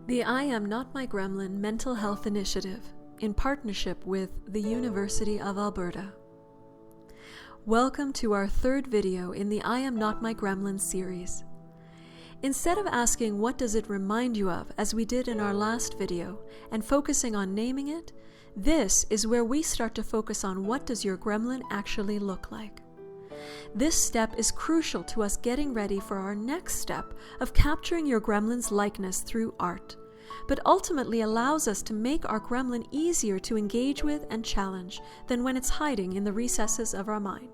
The I Am Not My Gremlin Mental Health Initiative, in partnership with the University of Alberta. Welcome to our third video in the I Am Not My Gremlin series. Instead of asking what does it remind you of, as we did in our last video, and focusing on naming it, this is where we start to focus on what does your gremlin actually look like. This step is crucial to us getting ready for our next step of capturing your gremlin's likeness through art, but ultimately allows us to make our gremlin easier to engage with and challenge than when it's hiding in the recesses of our mind.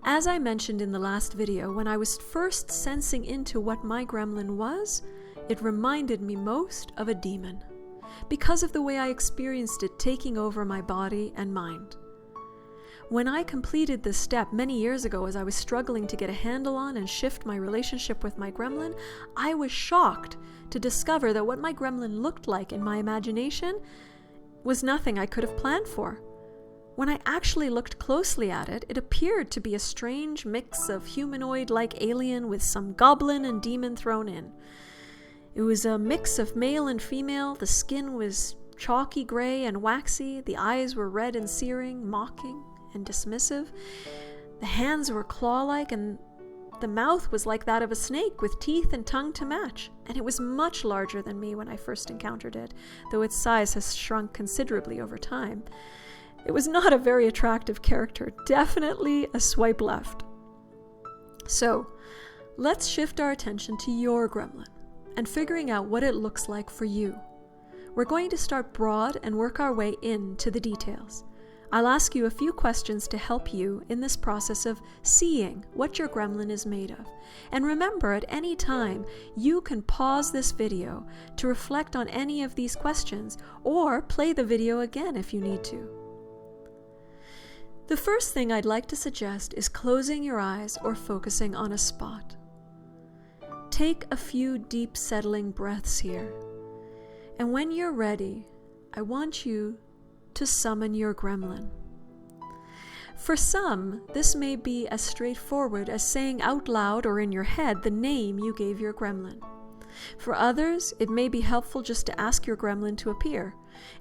As I mentioned in the last video, when I was first sensing into what my gremlin was, it reminded me most of a demon, because of the way I experienced it taking over my body and mind. When I completed this step many years ago as I was struggling to get a handle on and shift my relationship with my gremlin, I was shocked to discover that what my gremlin looked like in my imagination was nothing I could have planned for. When I actually looked closely at it, it appeared to be a strange mix of humanoid-like alien with some goblin and demon thrown in. It was a mix of male and female. The skin was chalky gray and waxy. The eyes were red and searing, mocking and dismissive. The hands were claw-like, and the mouth was like that of a snake with teeth and tongue to match. And it was much larger than me when I first encountered it, though its size has shrunk considerably over time. It was not a very attractive character, definitely a swipe left. So, let's shift our attention to your gremlin and figuring out what it looks like for you. We're going to start broad and work our way into the details. I'll ask you a few questions to help you in this process of seeing what your gremlin is made of. And remember, at any time, you can pause this video to reflect on any of these questions or play the video again if you need to. The first thing I'd like to suggest is closing your eyes or focusing on a spot. Take a few deep settling breaths here. And when you're ready, I want you to summon your gremlin. For some, this may be as straightforward as saying out loud or in your head the name you gave your gremlin. For others, it may be helpful just to ask your gremlin to appear.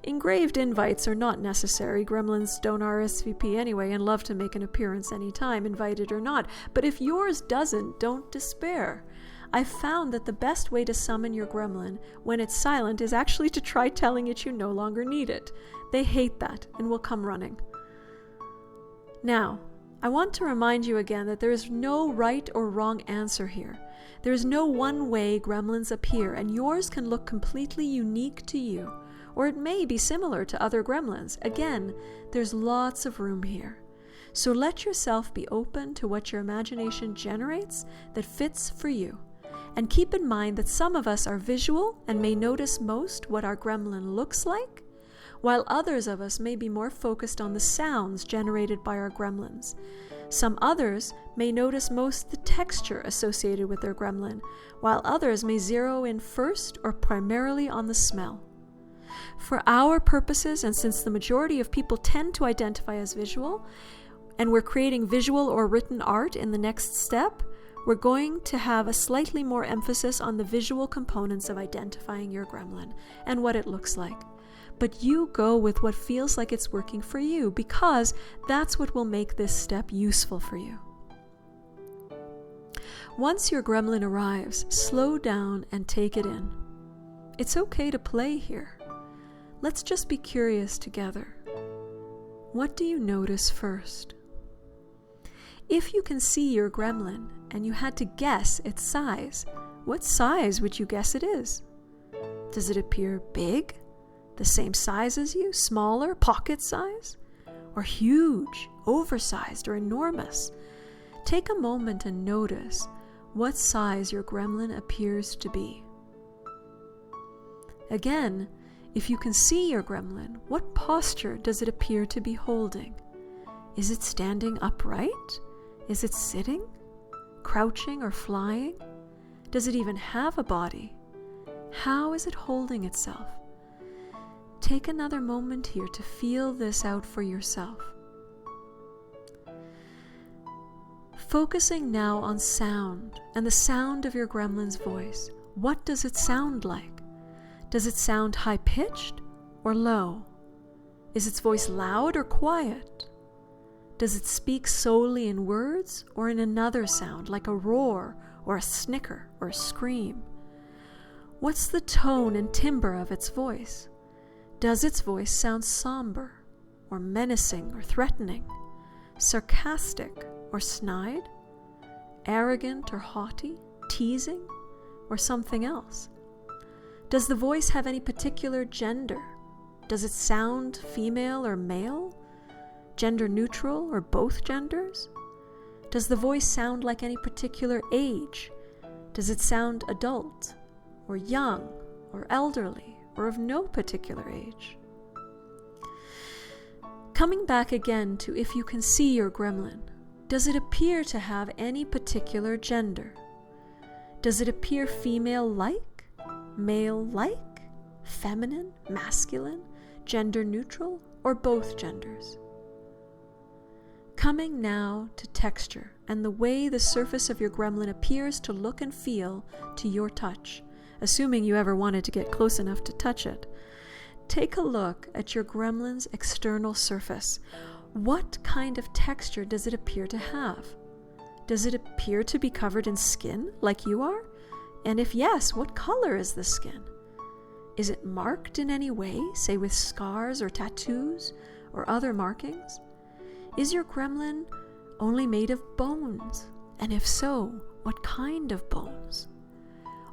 Engraved invites are not necessary. Gremlins don't RSVP anyway and love to make an appearance anytime, invited or not. But if yours doesn't, don't despair. I've found that the best way to summon your gremlin when it's silent is actually to try telling it you no longer need it. They hate that and will come running. Now, I want to remind you again that there is no right or wrong answer here. There is no one way gremlins appear, and yours can look completely unique to you, or it may be similar to other gremlins. Again, there's lots of room here. So let yourself be open to what your imagination generates that fits for you. And keep in mind that some of us are visual and may notice most what our gremlin looks like, while others of us may be more focused on the sounds generated by our gremlins. Some others may notice most the texture associated with their gremlin, while others may zero in first or primarily on the smell. For our purposes, and since the majority of people tend to identify as visual, and we're creating visual or written art in the next step, we're going to have a slightly more emphasis on the visual components of identifying your gremlin and what it looks like. But you go with what feels like it's working for you, because that's what will make this step useful for you. Once your gremlin arrives, slow down and take it in. It's okay to play here. Let's just be curious together. What do you notice first? If you can see your gremlin and you had to guess its size, what size would you guess it is? Does it appear big? The same size as you? Smaller? Pocket size? Or huge? Oversized? Or enormous? Take a moment and notice what size your gremlin appears to be. Again, if you can see your gremlin, what posture does it appear to be holding? Is it standing upright? Is it sitting? Crouching or flying? Does it even have a body? How is it holding itself? Take another moment here to feel this out for yourself. Focusing now on sound and the sound of your gremlin's voice. What does it sound like? Does it sound high-pitched or low? Is its voice loud or quiet? Does it speak solely in words or in another sound, like a roar or a snicker or a scream? What's the tone and timbre of its voice? Does its voice sound somber or menacing or threatening, sarcastic or snide, arrogant or haughty, teasing, or something else? Does the voice have any particular gender? Does it sound female or male? Gender neutral or both genders? Does the voice sound like any particular age? Does it sound adult or young or elderly or of no particular age? Coming back again to if you can see your gremlin, does it appear to have any particular gender? Does it appear female-like, male-like, feminine, masculine, gender neutral, or both genders? Coming now to texture and the way the surface of your gremlin appears to look and feel to your touch, assuming you ever wanted to get close enough to touch it. Take a look at your gremlin's external surface. What kind of texture does it appear to have? Does it appear to be covered in skin like you are? And if yes, what color is the skin? Is it marked in any way, say with scars or tattoos or other markings? Is your gremlin only made of bones? And if so, what kind of bones?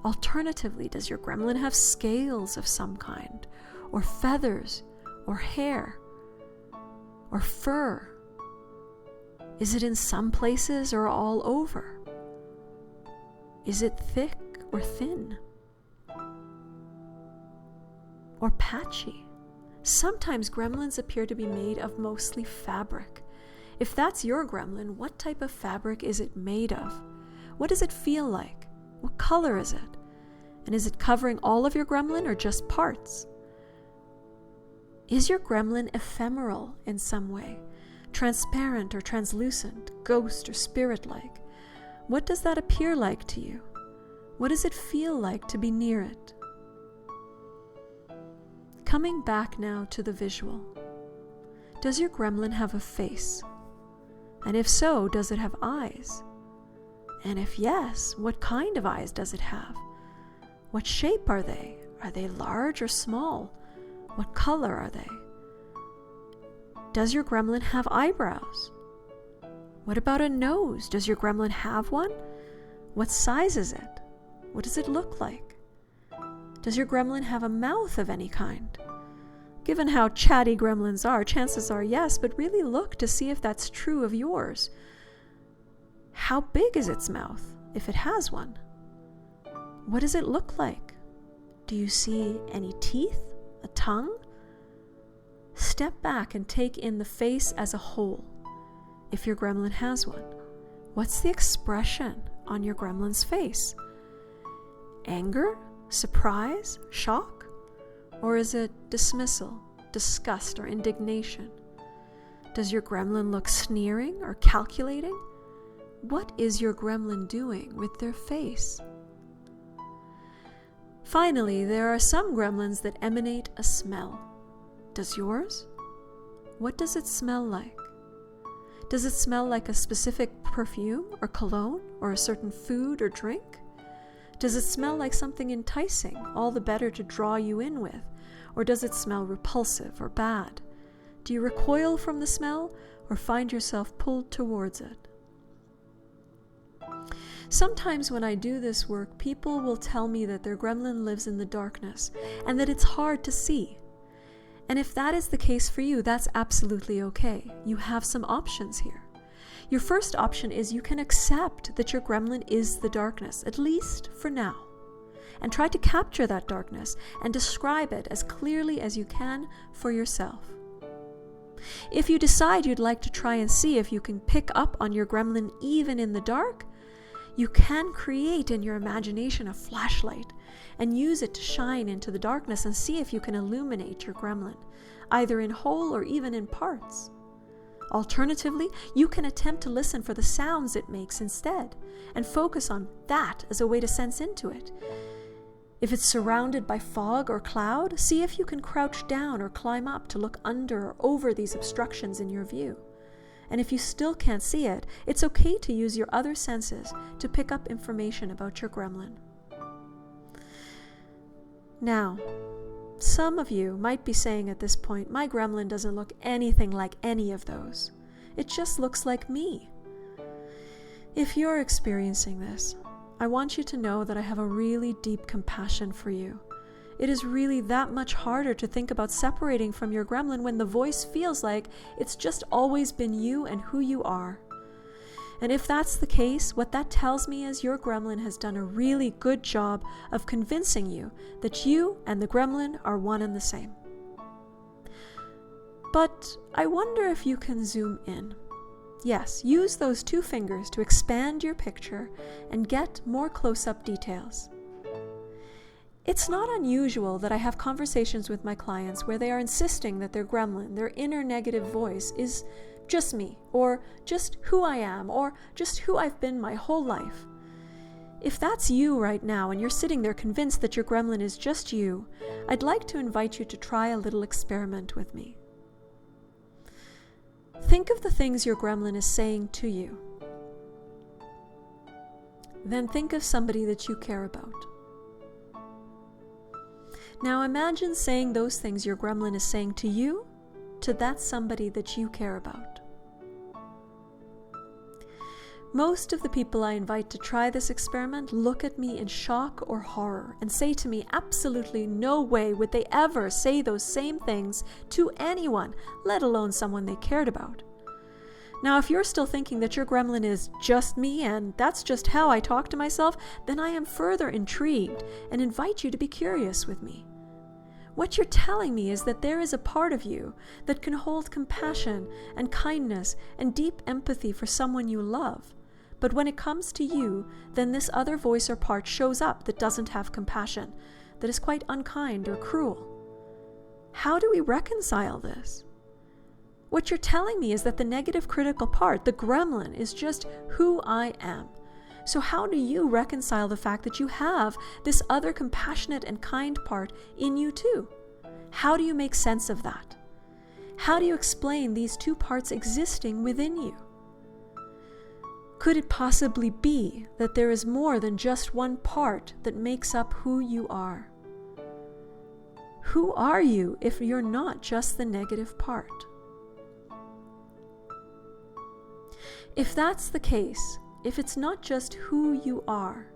Alternatively, does your gremlin have scales of some kind, or feathers, or hair, or fur? Is it in some places or all over? Is it thick or thin? Or patchy? Sometimes gremlins appear to be made of mostly fabric. If that's your gremlin, what type of fabric is it made of? What does it feel like? What color is it? And is it covering all of your gremlin or just parts? Is your gremlin ephemeral in some way? Transparent or translucent, ghost or spirit-like? What does that appear like to you? What does it feel like to be near it? Coming back now to the visual. Does your gremlin have a face? And if so, does it have eyes? And if yes, what kind of eyes does it have? What shape are they? Are they large or small? What color are they? Does your gremlin have eyebrows? What about a nose? Does your gremlin have one? What size is it? What does it look like? Does your gremlin have a mouth of any kind? Given how chatty gremlins are, chances are yes, but really look to see if that's true of yours. How big is its mouth, if it has one? What does it look like? Do you see any teeth? A tongue? Step back and take in the face as a whole, if your gremlin has one. What's the expression on your gremlin's face? Anger? Surprise? Shock? Or is it dismissal, disgust, or indignation? Does your gremlin look sneering or calculating? What is your gremlin doing with their face? Finally, there are some gremlins that emanate a smell. Does yours? What does it smell like? Does it smell like a specific perfume or cologne or a certain food or drink? Does it smell like something enticing, all the better to draw you in with? Or does it smell repulsive or bad? Do you recoil from the smell or find yourself pulled towards it? Sometimes when I do this work, people will tell me that their gremlin lives in the darkness and that it's hard to see. And if that is the case for you, that's absolutely okay. You have some options here. Your first option is you can accept that your gremlin is the darkness, at least for now, and try to capture that darkness and describe it as clearly as you can for yourself. If you decide you'd like to try and see if you can pick up on your gremlin even in the dark, you can create in your imagination a flashlight and use it to shine into the darkness and see if you can illuminate your gremlin, either in whole or even in parts. Alternatively, you can attempt to listen for the sounds it makes instead and focus on that as a way to sense into it. If it's surrounded by fog or cloud, see if you can crouch down or climb up to look under or over these obstructions in your view. And if you still can't see it, it's okay to use your other senses to pick up information about your gremlin. Now, some of you might be saying at this point, my gremlin doesn't look anything like any of those. It just looks like me. If you're experiencing this, I want you to know that I have a really deep compassion for you. It is really that much harder to think about separating from your gremlin when the voice feels like it's just always been you and who you are. And if that's the case, what that tells me is your gremlin has done a really good job of convincing you that you and the gremlin are one and the same. But I wonder if you can zoom in. Yes, use those 2 fingers to expand your picture and get more close-up details. It's not unusual that I have conversations with my clients where they are insisting that their gremlin, their inner negative voice, is just me, or just who I am, or just who I've been my whole life. If that's you right now and you're sitting there convinced that your gremlin is just you, I'd like to invite you to try a little experiment with me. Think of the things your gremlin is saying to you. Then think of somebody that you care about. Now imagine saying those things your gremlin is saying to you, to that somebody that you care about. Most of the people I invite to try this experiment look at me in shock or horror and say to me absolutely no way would they ever say those same things to anyone, let alone someone they cared about. Now, if you're still thinking that your gremlin is just me and that's just how I talk to myself, then I am further intrigued and invite you to be curious with me. What you're telling me is that there is a part of you that can hold compassion and kindness and deep empathy for someone you love. But when it comes to you, then this other voice or part shows up that doesn't have compassion, that is quite unkind or cruel. How do we reconcile this? What you're telling me is that the negative critical part, the gremlin, is just who I am. So how do you reconcile the fact that you have this other compassionate and kind part in you too? How do you make sense of that? How do you explain these 2 parts existing within you? Could it possibly be that there is more than just one part that makes up who you are? Who are you if you're not just the negative part? If that's the case, if it's not just who you are,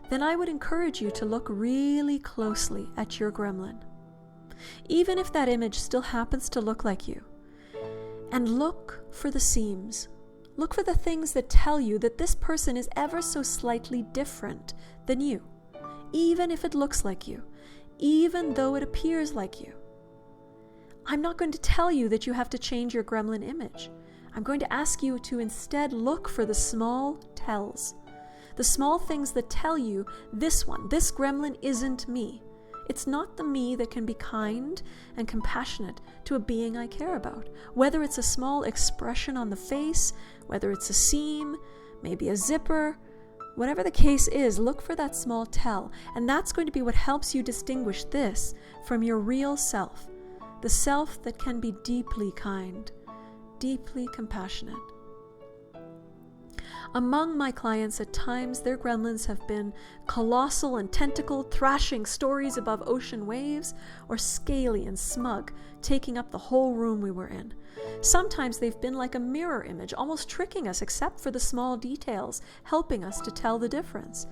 then I would encourage you to look really closely at your gremlin, even if that image still happens to look like you, and look for the seams. Look for the things that tell you that this person is ever so slightly different than you, even if it looks like you, even though it appears like you. I'm not going to tell you that you have to change your gremlin image. I'm going to ask you to instead look for the small tells, the small things that tell you this gremlin isn't me. It's not the me that can be kind and compassionate to a being I care about. Whether it's a small expression on the face, whether it's a seam, maybe a zipper, whatever the case is, look for that small tell. And that's going to be what helps you distinguish this from your real self, the self that can be deeply kind, deeply compassionate. Among my clients, at times, their gremlins have been colossal and tentacled, thrashing stories above ocean waves, or scaly and smug, taking up the whole room we were in. Sometimes they've been like a mirror image, almost tricking us except for the small details, helping us to tell the difference.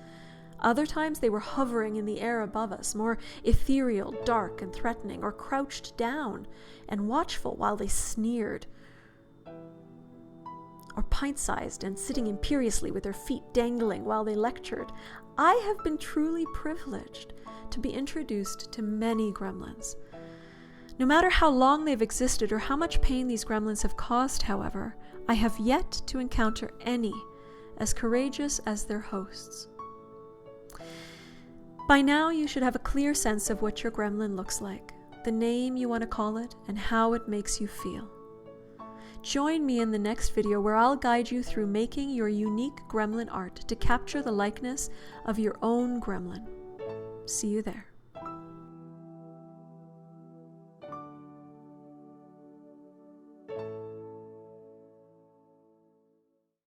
Other times they were hovering in the air above us, more ethereal, dark, and threatening, or crouched down and watchful while they sneered, or pint-sized and sitting imperiously with their feet dangling while they lectured. I have been truly privileged to be introduced to many gremlins. No matter how long they've existed or how much pain these gremlins have caused, however, I have yet to encounter any as courageous as their hosts. By now, you should have a clear sense of what your gremlin looks like, the name you want to call it, and how it makes you feel. Join me in the next video where I'll guide you through making your unique gremlin art to capture the likeness of your own gremlin. See you there.